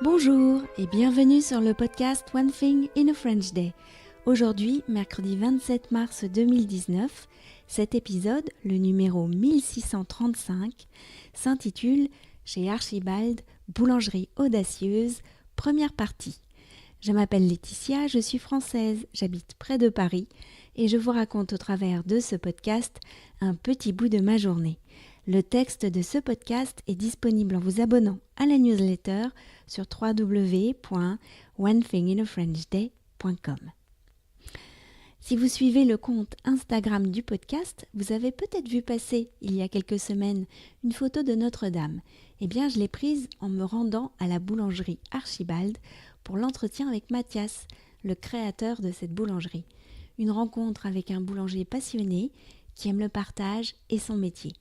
Bonjour et bienvenue sur le podcast One Thing in a French Day. Aujourd'hui, mercredi 27 mars 2019, cet épisode, le numéro 1635, s'intitule « Chez Archibald, boulangerie audacieuse, première partie ». Je m'appelle Laetitia, je suis française, j'habite près de Paris et je vous raconte au travers de ce podcast un petit bout de ma journée. Le texte de ce podcast est disponible en vous abonnant à la newsletter sur www.onethinginafrenchday.com. Si vous suivez le compte Instagram du podcast, vous avez peut-être vu passer, il y a quelques semaines, une photo de Notre-Dame. Eh bien, je l'ai prise en me rendant à la boulangerie Archibald pour l'entretien avec Mathias, le créateur de cette boulangerie. Une rencontre avec un boulanger passionné qui aime le partage et son métier.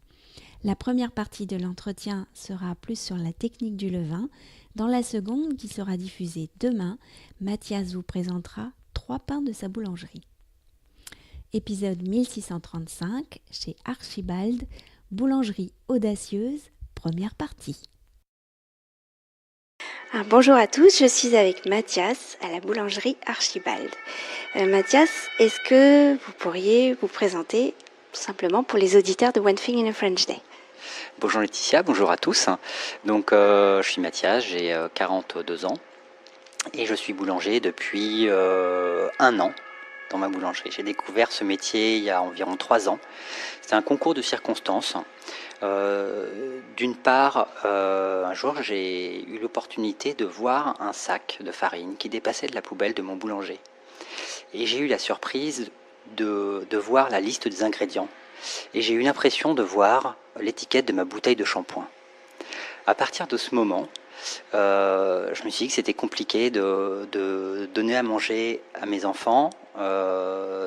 La première partie de l'entretien sera plus sur la technique du levain. Dans la seconde, qui sera diffusée demain, Mathias vous présentera 3 pains de sa boulangerie. Épisode 1635, chez Archibald, boulangerie audacieuse, première partie. Bonjour à tous, je suis avec Mathias à la boulangerie Archibald. Mathias, est-ce que vous pourriez vous présenter tout simplement pour les auditeurs de One Thing in a French Day? Bonjour Laetitia, bonjour à tous. Donc je suis Mathias, j'ai 42 ans et je suis boulanger depuis 1 an dans ma boulangerie. J'ai découvert ce métier il y a environ 3 ans. C'était un concours de circonstances. D'une part, un jour j'ai eu l'opportunité de voir un sac de farine qui dépassait de la poubelle de mon boulanger. Et j'ai eu la surprise de voir la liste des ingrédients. Et j'ai eu l'impression de voir l'étiquette de ma bouteille de shampoing. À partir de ce moment, je me suis dit que c'était compliqué de donner à manger à mes enfants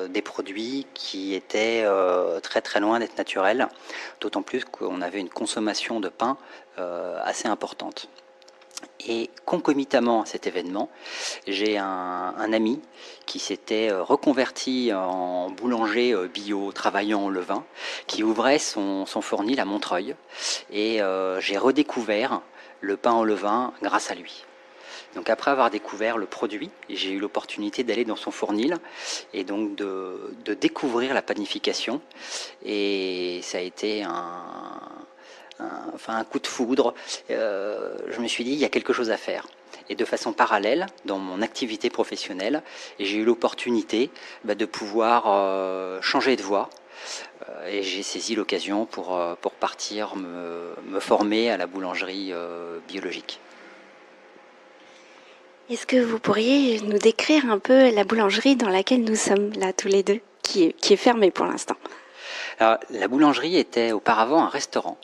des produits qui étaient très très loin d'être naturels, d'autant plus qu'on avait une consommation de pain assez importante. Et concomitamment à cet événement, j'ai un ami qui s'était reconverti en boulanger bio, travaillant au levain, qui ouvrait son fournil à Montreuil. Et j'ai redécouvert le pain au levain grâce à lui. Donc après avoir découvert le produit, j'ai eu l'opportunité d'aller dans son fournil et donc de découvrir la panification. Et ça a été un coup de foudre. Je me suis dit, il y a quelque chose à faire. Et de façon parallèle, dans mon activité professionnelle, j'ai eu l'opportunité de pouvoir changer de voie. Et j'ai saisi l'occasion pour partir me former à la boulangerie biologique. Est-ce que vous pourriez nous décrire un peu la boulangerie dans laquelle nous sommes là tous les deux, qui est fermée pour l'instant? Alors, la boulangerie était auparavant un restaurant.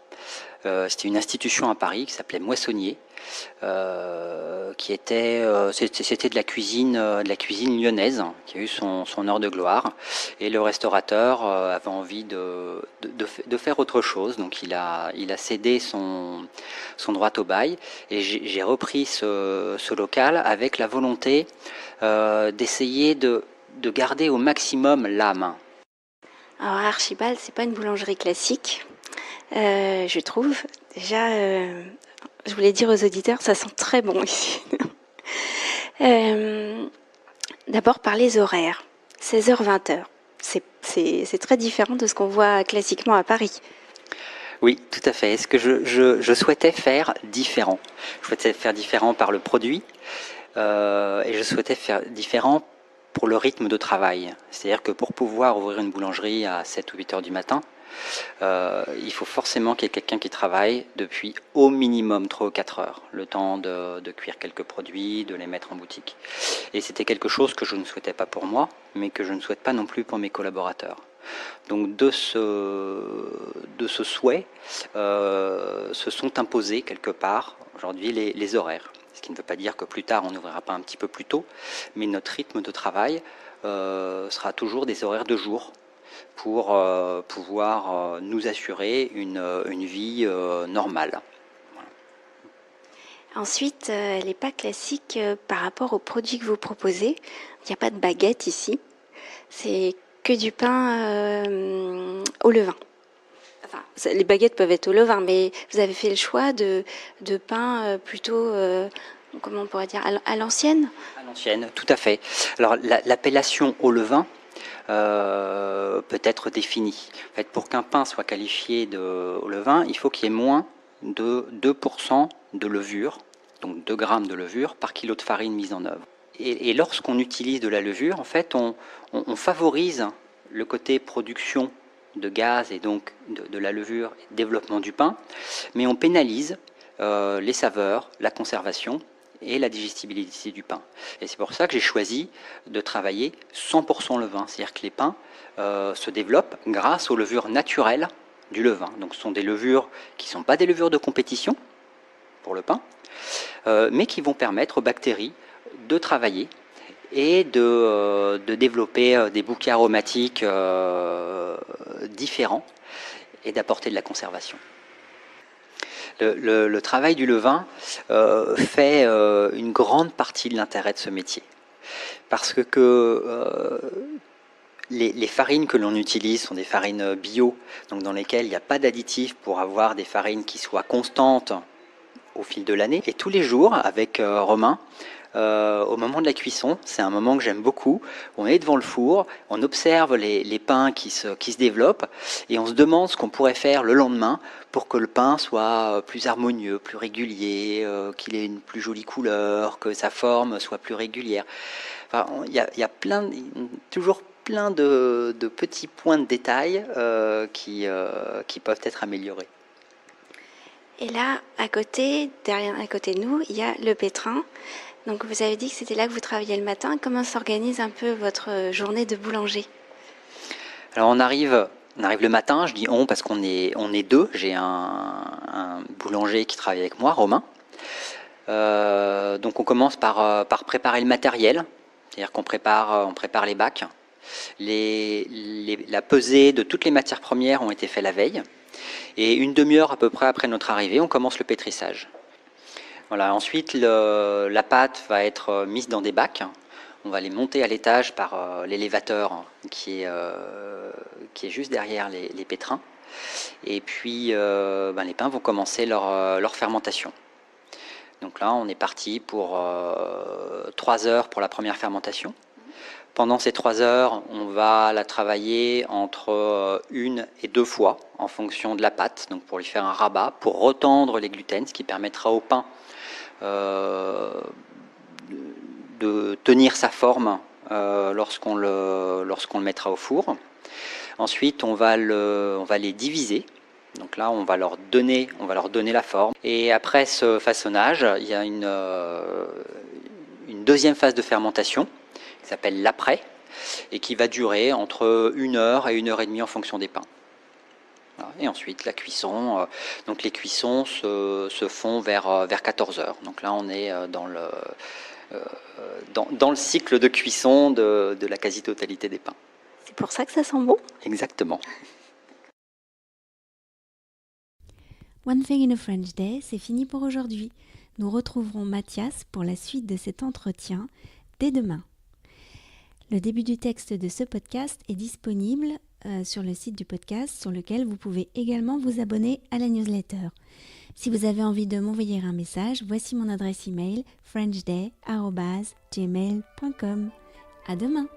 C'était une institution à Paris qui s'appelait Moissonnier, c'était de la cuisine lyonnaise qui a eu son heure de gloire, et le restaurateur avait envie de faire autre chose, donc il a cédé son droit au bail, et j'ai repris ce local avec la volonté d'essayer de garder au maximum l'âme. Alors Archibald, c'est pas une boulangerie classique, je trouve. Déjà, je voulais dire aux auditeurs, ça sent très bon ici. D'abord par les horaires, 16h-20h. C'est très différent de ce qu'on voit classiquement à Paris. Oui, tout à fait. Ce que je souhaitais faire différent. Je souhaitais faire différent par le produit et je souhaitais faire différent pour le rythme de travail. C'est-à-dire que pour pouvoir ouvrir une boulangerie à 7 ou 8 heures du matin, il faut forcément qu'il y ait quelqu'un qui travaille depuis au minimum 3 ou 4 heures, le temps de cuire quelques produits, de les mettre en boutique. Et c'était quelque chose que je ne souhaitais pas pour moi, mais que je ne souhaite pas non plus pour mes collaborateurs. Donc de ce souhait se sont imposés quelque part aujourd'hui les horaires. Ce qui ne veut pas dire que plus tard on n'ouvrira pas un petit peu plus tôt, mais notre rythme de travail sera toujours des horaires de jour pour pouvoir nous assurer une vie normale. Voilà. Ensuite, elle n'est pas classique par rapport aux produits que vous proposez. Il n'y a pas de baguette ici. C'est que du pain au levain. Enfin, les baguettes peuvent être au levain, mais vous avez fait le choix de pain plutôt comment on pourrait dire, à l'ancienne? À l'ancienne, tout à fait. Alors l'appellation au levain peut être définie. En fait, pour qu'un pain soit qualifié au levain, il faut qu'il y ait moins de 2% de levure, donc 2 grammes de levure par kilo de farine mise en œuvre. Et lorsqu'on utilise de la levure, en fait, on favorise le côté production de gaz et donc de la levure et développement du pain, mais on pénalise les saveurs, la conservation et la digestibilité du pain. Et c'est pour ça que j'ai choisi de travailler 100% levain, c'est-à-dire que les pains se développent grâce aux levures naturelles du levain. Donc ce sont des levures qui ne sont pas des levures de compétition pour le pain, mais qui vont permettre aux bactéries de travailler et de développer des bouquets aromatiques différents et d'apporter de la conservation. Le travail du levain fait une grande partie de l'intérêt de ce métier. Parce que les farines que l'on utilise sont des farines bio, donc dans lesquelles il n'y a pas d'additifs pour avoir des farines qui soient constantes au fil de l'année. Et tous les jours, avec Romain, au moment de la cuisson, c'est un moment que j'aime beaucoup, on est devant le four, on observe les pains qui se développent et on se demande ce qu'on pourrait faire le lendemain pour que le pain soit plus harmonieux, plus régulier, qu'il ait une plus jolie couleur, que sa forme soit plus régulière. Enfin, il y a toujours plein de petits points de détail qui peuvent être améliorés. Et là, à côté de nous, il y a le pétrin. Donc vous avez dit que c'était là que vous travailliez le matin. Comment s'organise un peu votre journée de boulanger? Alors on arrive le matin, je dis on parce qu'on est deux. J'ai un boulanger qui travaille avec moi, Romain. Donc on commence par préparer le matériel, c'est-à-dire qu'on prépare les bacs. La pesée de toutes les matières premières ont été faites la veille. Et une demi-heure à peu près après notre arrivée, on commence le pétrissage. Voilà, ensuite, la pâte va être mise dans des bacs. On va les monter à l'étage par l'élévateur qui est juste derrière les pétrins. Et puis, les pains vont commencer leur fermentation. Donc là, on est parti pour 3 heures pour la première fermentation. Pendant ces 3 heures, on va la travailler entre 1 et 2 fois en fonction de la pâte, donc pour lui faire un rabat, pour retendre les gluten, ce qui permettra au pain de tenir sa forme lorsqu'on le mettra au four. Ensuite, on va les diviser. Donc là, on va leur donner la forme. Et après ce façonnage, il y a une deuxième phase de fermentation qui s'appelle l'après et qui va durer entre 1 heure et 1 heure et demie en fonction des pains. Et ensuite la cuisson, donc les cuissons se font vers 14 heures. Donc là on est dans le cycle de cuisson de la quasi-totalité des pains. C'est pour ça que ça sent bon? Exactement. One Thing in a French Day, c'est fini pour aujourd'hui. Nous retrouverons Mathias pour la suite de cet entretien dès demain. Le début du texte de ce podcast est disponible sur le site du podcast, sur lequel vous pouvez également vous abonner à la newsletter. Si vous avez envie de m'envoyer un message, voici mon adresse email frenchday@gmail.com. À demain!